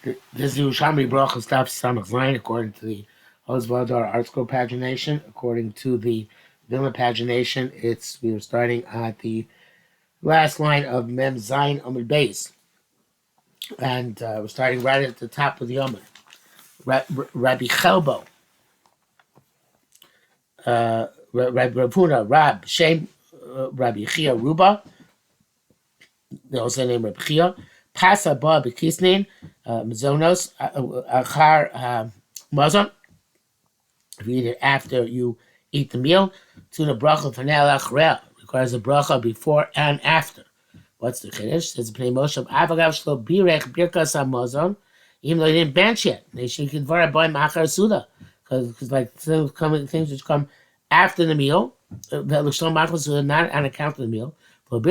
This Yerushalmi Berachos Daf Samach Zayin, according to the Hozvadar Art Scroll pagination. According to the Vilna pagination, we are starting at the last line of Mem Zayin Amud Beis, and we're starting right at the top of the Amud. Rabbi Chelbo, Rabbi Rapuna, Rab Shem, Rabbi Chia Ruba, they also named Rabbi Chia. Pasa ba b'kisnin mazonos achar mazon. If you eat it after you eat the meal, tuna bracha fanel achrel requires a bracha before and after. What's the chiddush? Says Pnei Moshe Avagav shlo birech birkas hamazon, even though he didn't bench yet. They should convert boy machar suda because like things which come after the meal, that l'shlo machar suda not on account of the meal. It's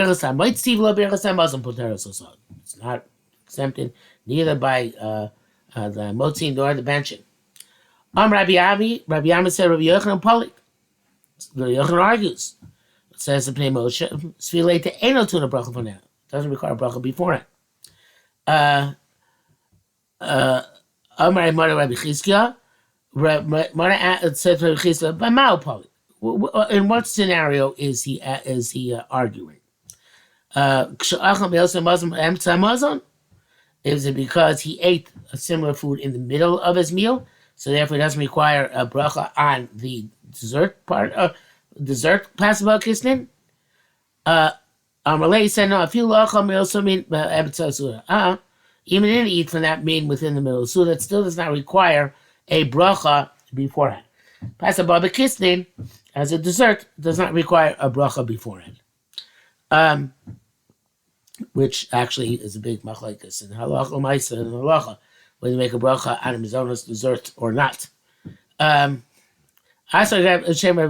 not exempted neither by the motzi nor the benching. Rabbi Ami said Rabbi Yochanan Polik. Rabbi Yochanan argues. It says the Pnei Moshe, Svilei to Eno Tuna Bracha for now. Doesn't require bracha before it. Amar Mara Rabbi Chizkiah. Mara said Rabbi Chizkiah, by Mao Polik. In what scenario is he arguing? Is it because he ate a similar food in the middle of his meal, so therefore it doesn't require a bracha on the dessert part of dessert possible kisnin? Amalei said no. Even didn't eat from that mean within the middle, so that still does not require a bracha beforehand. Possible kisnin as a dessert does not require a bracha beforehand. Which actually is a big machlekes in halacha u'maisa and halacha, whether you make a bracha on a mizonos dessert or not. Asar Rabbi Chagai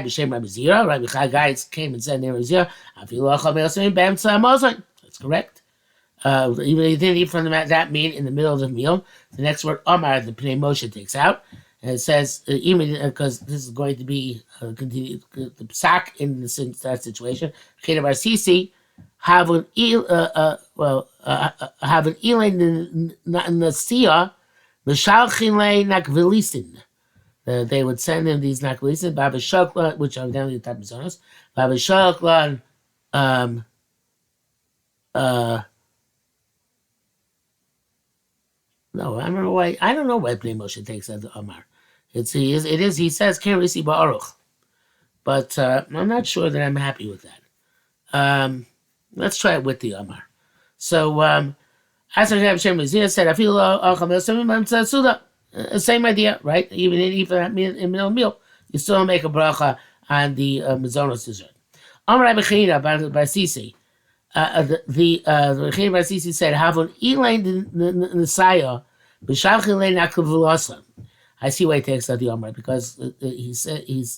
b'shem Rabbi Zira. Rabbi Chagai came and said, "Rabbi Zira, that's correct. Even if he didn't eat from that meat in the middle of the meal, the next word Omar, the Pnei Moshe takes out. And it says, even because this is going to be continued, the psak in that situation. Cheda bar Sisi have an ilain nasia l'shalchin le nakvilisin. They would send him these nakvilisin, Baba Shokla, which are down the type of zonas. Baba Shokla, no, I remember why. I don't know why Pnei Moshe takes that to Omar. It is. He says can't receive ba'aruch, but I'm not sure that I'm happy with that. Let's try it with the Omar. So, as Hashem said, I feel same idea, right? Even if in middle meal, you still make a bracha on the mazonos dessert. Omar Bechina by Sisi. The Rechim Rasisi said, "Havon Elaine Nisaya b'Shavchin Le Nakavulasa." I see why he takes that the Omar because he said the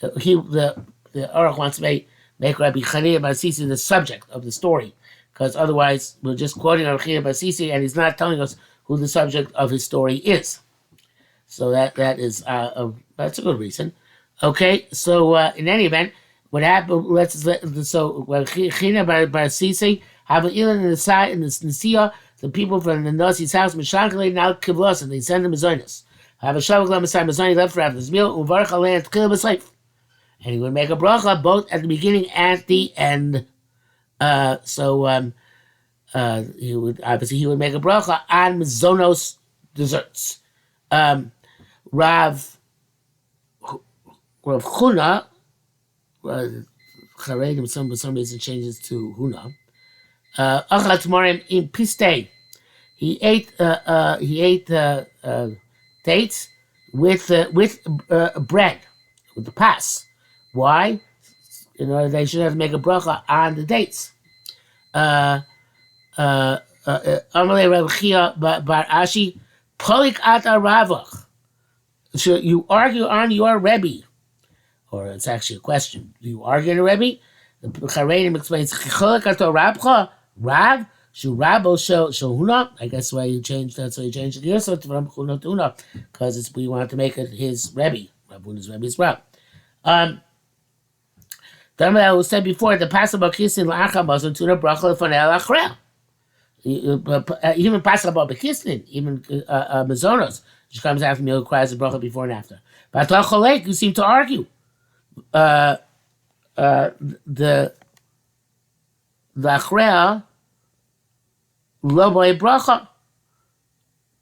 Aruch wants to make Rabbi Chanina Rasisi the subject of the story because otherwise we're just quoting Rabbi Chanina Rasisi and he's not telling us who the subject of his story is. So that is that's a good reason. Okay, so in any event. What happened? So China by Sisi have an ilan in the side in the Nisia. The people from the Nasi's house, Mishakle now kivlos, and they send them Mazonis. Have a shavak lamasai Mazoni left for after his meal. Uvarch aleiat kil b'seif, and he would make a bracha both at the beginning and at the end. He would make a bracha on Mazonos desserts. Rav Chuna. Charedim, for some reason changes to Huna. Achat Morim in Piste. He ate dates with bread with the pas. Why? In order they should have to make a bracha on the dates. Amalei Reb Chia Bar Ashi Polik at Ravach. So you argue on your Rebbe. Or it's actually a question. Do you argue in a Rebbe? The Charedim explains, Rav, Shu Rabo Huna. I guess why you changed that, so you changed it here, so from Huna to Huna, because we wanted to make it his Rebbe. Rav Huna's Rebbe's Rav. The Who said before, the passable kissing la'achar mazon tuna bracha lefanei la'achrei. Even passable bekisnin, even mazonos, which comes after meal, requires a bracha before and after. But Cholek, you seem to argue the achrei lo boy bracha.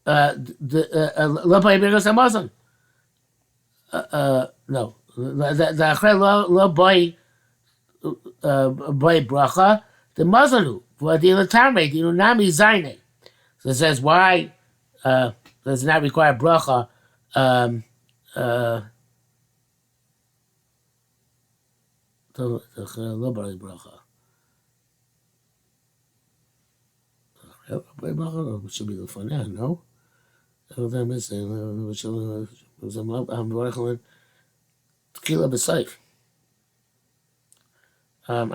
Lo boy berachos hamazon. No, the achrei lo boy bracha the mazonu v'adila tamre dinu nami zayne. So it says why does it not require bracha? Lo boy bracha. Should be the fun, no? I'm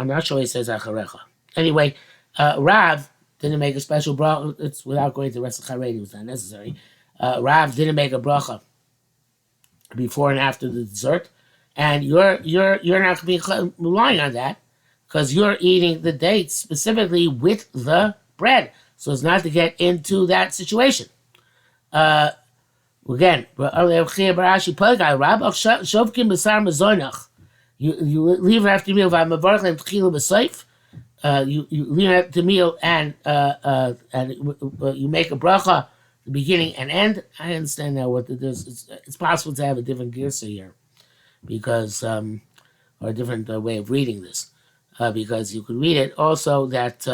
not sure he says acharecha. Anyway, Rav didn't make a special bracha. It's without going to the rest of Charedi, it was not necessary. Rav didn't make a bracha before and after the dessert, and you're not going to be relying on that because you're eating the dates specifically with the bread, so as not to get into that situation. Again, you leave it after your meal. You leave it after the meal and you make a bracha, the beginning and end. I understand now what it is. It's possible to have a different girsa here, because or a different way of reading this, because you could read it also that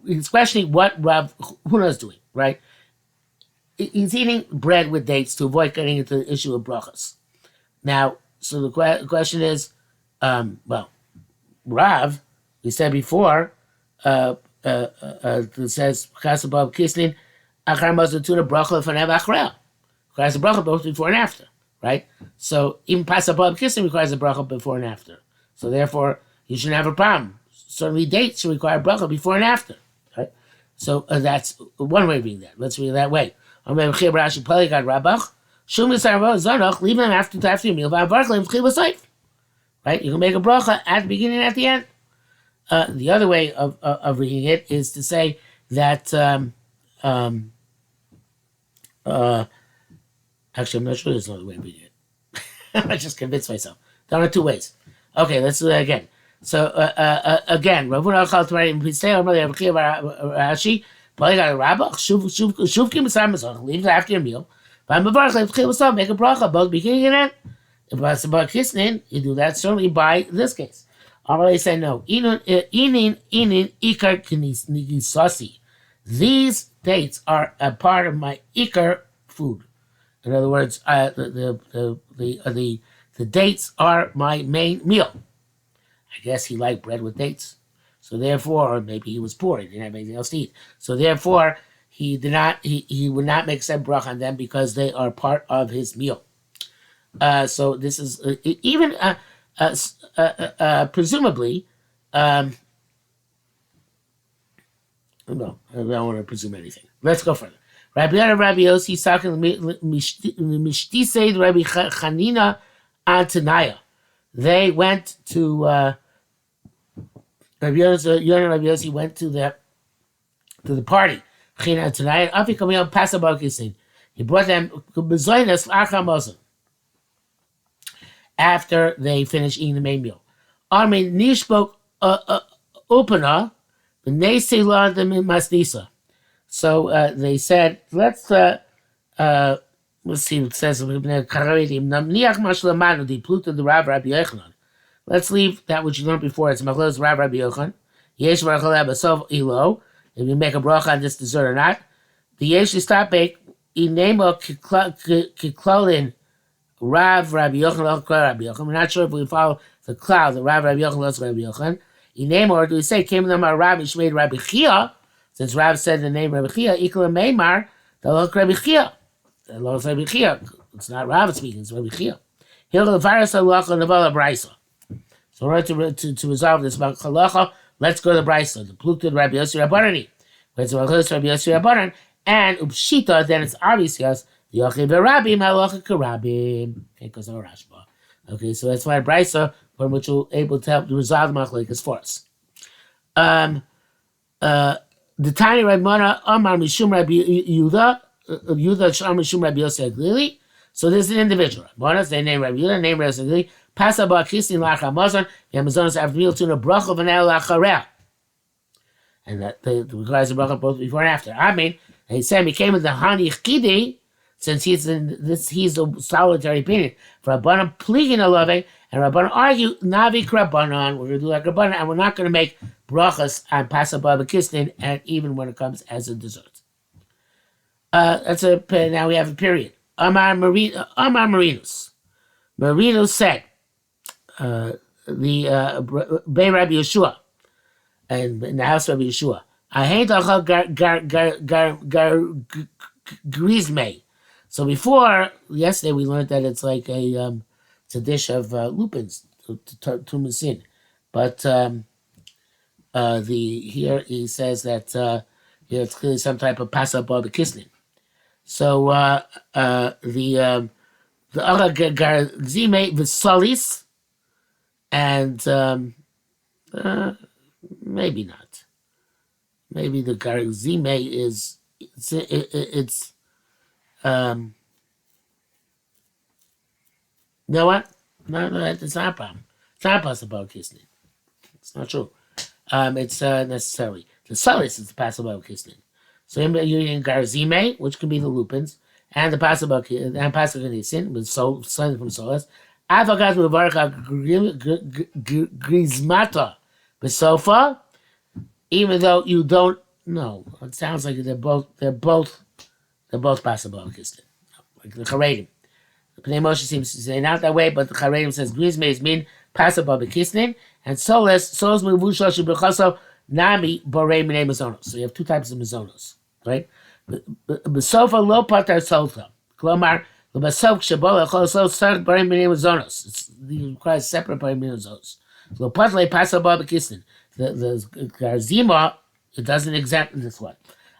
he's questioning what Rav Huna is doing, right? He's eating bread with dates to avoid getting into the issue of brachas. Now, so the question is, Rav, we said before, it says Chasabab Kislin, Achar Mazatuna bracha lefanev achrei. Requires a bracha both before and after, right? So even Pasabab Kislin requires a bracha before and after. So therefore, you shouldn't have a problem. Certainly dates should require bracha before and after, right? So that's one way of reading that. Let's read it that way. Leave them after your meal. Right? You can make a bracha at the beginning and at the end. The other way of reading it is to say that actually, I'm not sure there's another way of reading it. I just convinced myself. There are two ways. Okay, let's do that again. So again, Ravuna Achal Tamarim Pistei Amar Rashi. Leave it after your meal. Make a bracha both beginning and end. If it's about kisnin, you do that certainly by this case. I say no. These dates are a part of my ikar food. In other words, the dates are my main meal. I guess he liked bread with dates. So therefore, or maybe he was poor, he didn't have anything else to eat. So therefore, he would not make said bracha on them because they are part of his meal. So this is even presumably. No, I don't want to presume anything. Let's go further. Rabbi Yossi talking Mishtisei Rabbi Chanina Antanaya. They went to. Rabbi Yossi went to the party. He brought them after they finished eating the main meal. So they said, let's see. It says let's leave that which you learned before. It's Machlos Rav Rabbi Yochanan. Yesh Barachaleh Basov Ilo. If you make a bracha on this dessert or not. The Yesh Stapek Inemo Kiklolin Rav Rabbi Yochanan Rabbi Yochanan. We're not sure if we follow the cloud, the Rav Rabbi Yochanan Rabbi Yochanan. Inemo, or do we say came them our Rabbi Shmeid Rabbi Chia? Since Rav said the name Rabbi Chia, Ikla Meimar, the Lok Rabbi Chia. The Lok Rabbi Chia. It's not Rav speaking, it's Rabbi Chia. He'll the virus of Lach Navala Brisa. So in order to resolve this about halacha, let's go to the brisa. The plukted Rabbi Yossi Rabbanani. When it's Rabbi Yossi Rabbanan and Upshita, then it's obvious yes. The Yochid Berabim Halacha Karabim. Okay, goes on Rashba. Okay, so that's why brisa which will able to help to resolve the machlokes for us. The tiny Rabbi Amar Mishum Rabbi Yehuda Sham Mishum Rabbi Yosef Glili. So this is an individual. Bonus, they name Rabbi Yehuda, name Rabbi Yosef Glili. Pasa ba kistin lach hamazon. Yamazonos after meal tuna bracha v'nel lacharel. And that requires a bracha both before and after. I mean, he said he came with the hani chidi, since he's a solitary opinion. For Rabbanan pligin alove, and Rabbanan argue navi Rabbanan. We're going to do like Rabbanan, and we're not going to make brachas on pasabah b'kisnin, and even when it comes as a dessert. Now we have a period. Amar Marinus. Marinus said, Bei Rabbi Yeshua, and in the house of Rabbi Yeshua, I hate grisme. So before yesterday we learned that it's like it's a dish of lupins to misin, but here he says that it's clearly some type of pasab barbekisnin. So the other garzime v'salis, and maybe not. Maybe the garzime is it's you know what? No, it's not a problem. It's not possible kissing. It's not true. It's necessarily the salis is the possible kissing. So you're using garzime, which can be the lupins, and the possible and possible kissing with something from solas. Avocat mevarcha grismata besofa. Even though you don't know, it sounds like they're both possible kissing, like the charedim. The Pnei Moshe seems to say not that way, but the Charedim says grisme is mean possible bekisnin, and soles mevushal shebechaso nami borei minei mazonos. So you have two types of mazonos, right? Besofa lo patar solta. Klomar lebasof shebol echol so start borei minei mazonos. It requires separate borei minei mazonos. Lo patle possible bekisnin. The garzima, it doesn't exempt this one.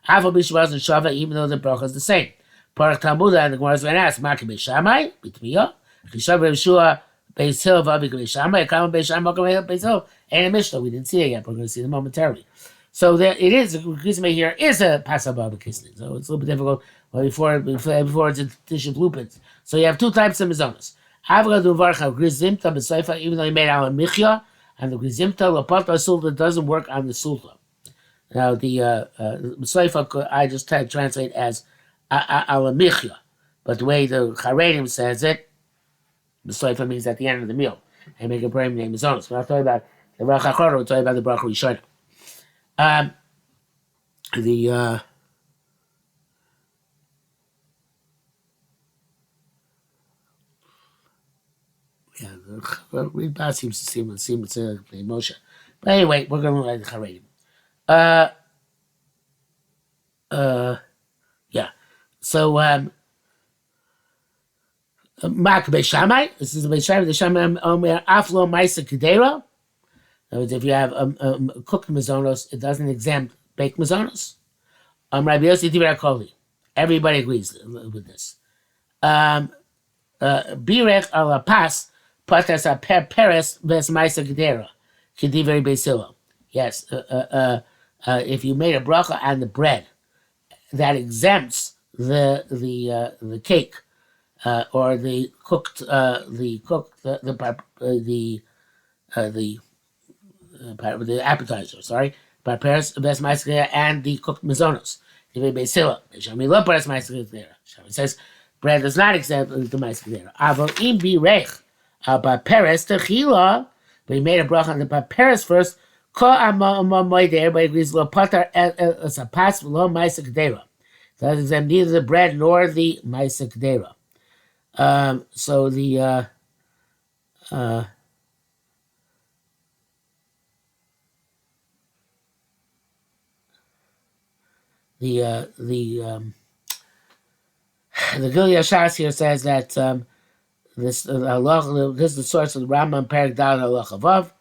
Avo bishvaz and shava, even though the bracha is the same. Parach Talmud, and the Gemara is going to ask, Maki Beishamai, Bitmiya, Chishav Yeshua, Beis Hill, Vavi Beishamai, Kama Beishamai, Beis Hill, and a Mishnah. We didn't see it yet, but we're going to see it momentarily. So there it is. The Kisme here is a Pasabah Kisne. So it's a little bit difficult before it's a dish of lupins. So you have two types of mizonos. Avra Duvarcha Grizimta Besaifa, even though he made Al Michya, and the Grizimta Lapata Sulta doesn't work on the Sulta. Now the Besaifa I just translate as Alamichya, but the way the Charedim says it, the Soifa means at the end of the meal. And make a prayer name is honest. We're not talking about the Bracha Chorah, we're talking about the Bracha Rishona. The Readbot seems to seem it's a Moshe. But anyway, we're going to learn the Charedim. Yeah. So, Mak Beishamai, this is the Beishamai, the Shammai Omer Aflo Maisa Kedera. In other words, if you have cooked mazonos, it doesn't exempt baked mazonos. Rabbi Yossi Divrei Koli. Everybody agrees with this. Birech ala pas patas a peres ves Maisa Kedera. Kedivrei Beisilo. Yes, if you made a bracha on the bread, that exempts the cake or the appetizer. Sorry, parperes best ma'aser and the cooked mazonos. It says bread does not exempt the ma'aser. Avol im birech parperes techila. But he made a bracha on the parperes first. Everybody agrees lo patar as a pas lo ma'aser kedera. That is neither the bread nor the ma'aser kedera. So the Gil Yashas here says that this is the source of the Rambam Perek Dal Halach Avav,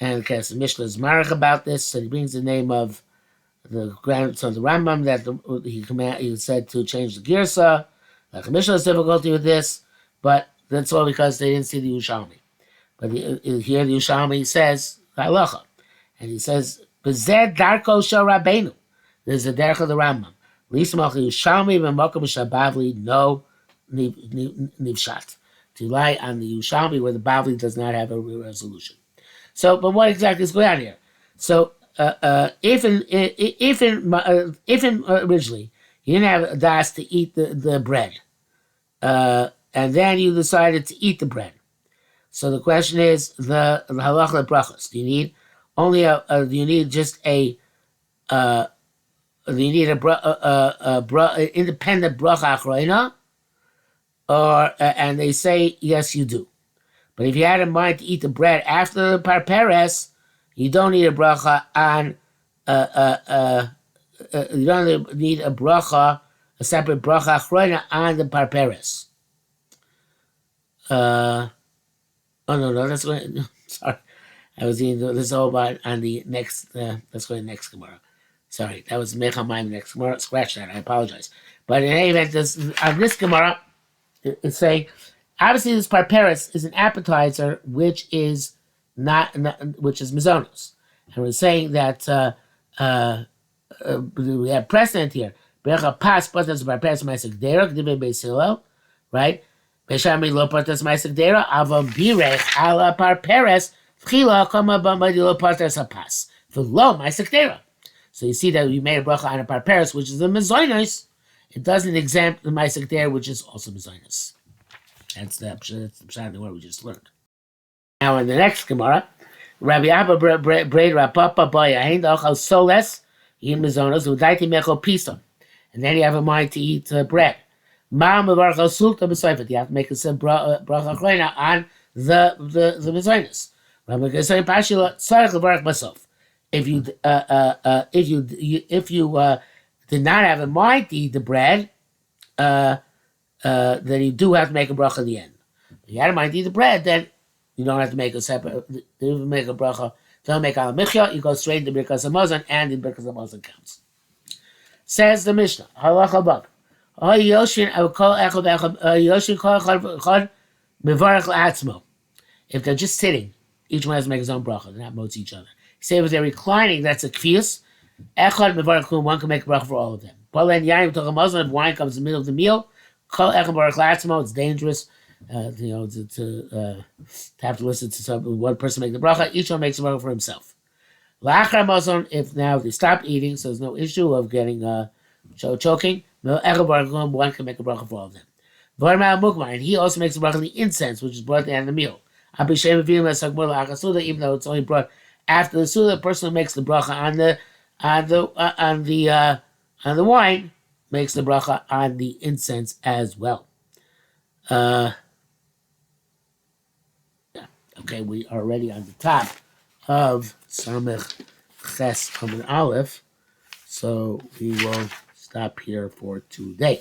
and the Mishnah is Marach about this. So he brings the name of the grandson of the Rambam that he said to change the girsa. The Mishnah has difficulty with this, but that's all because they didn't see the Yerushalmi. But here the Yerushalmi says halacha, and he says B'zeh darko shel Rabbeinu. There's a derech of the Rambam. L'ismach Yerushalmi b'makom shabavli no nivshat. To rely on the Yerushalmi where the Bavli does not have a resolution. So, but what exactly is going on here? So, if originally you didn't have a das to eat the bread, and then you decided to eat the bread, so the question is the halacha brachos. Do you need only do you need just a do you need a independent bracha achrona, or and they say yes, you do. But if you had in mind to eat the bread after the parperes, you don't need a bracha on. You don't need a bracha, a separate bracha achrona on the parperes. Oh no, that's going. Sorry, I was eating this all about on the next. Let's go to the next Gemara. Sorry, that was Mechamayim next Gemara. Scratch that. I apologize. But in any event, on this Gemara, it's saying obviously this parperes is an appetizer, which is which is mizonos, and we're saying that we have precedent here. Berecha pas patas parperes ma'asek derek dibe beisilo, right? Beishami lo patas ma'asek derek avam birech ala parperes chila kama b'madi lo patas hapas v'lo ma'asek derek. So you see that we made a bracha on a parperes, which is a mizonos. It doesn't exempt the ma'asek derek, which is also mizonos. That's the pshat what we just learned. Now in the next Gemara, Rabbi Abba braid Rapapa boy ahin ochal soles yin mizonos udaiti mechol pison, and then you have a mind to eat bread. Ma mevarach al sulta b'soifet. You have to make a bracha achrona on the mizonos. Rabbi Gesay Pashila tzarich levarach basof. If you did not have in mind to eat the bread, then you do have to make a bracha at the end. If you had in mind to eat the bread, then you don't have to make a separate. You make a bracha. Don't make al michya. You go straight to Birkas Hamazon, and the Birkas Hamazon counts. Says the Mishnah. Halacha bab. If they're just sitting, each one has to make his own bracha. They're not motes each other. Say if they're reclining, that's a kfiyus. One can make a bracha for all of them. If wine comes in the middle of the meal, it's dangerous. To have to listen to one person make the bracha. Each one makes a bracha for himself. If now they stop eating, so there's no issue of getting choking, one can make a bracha for all of them. And he also makes a bracha of the incense, which is brought at the end of the meal. Even though it's only brought after the suda, the person who makes the bracha on the wine makes the bracha on the incense as well. Okay, we are already on the top of Samech Ches Amun Aleph, so we will stop here for today.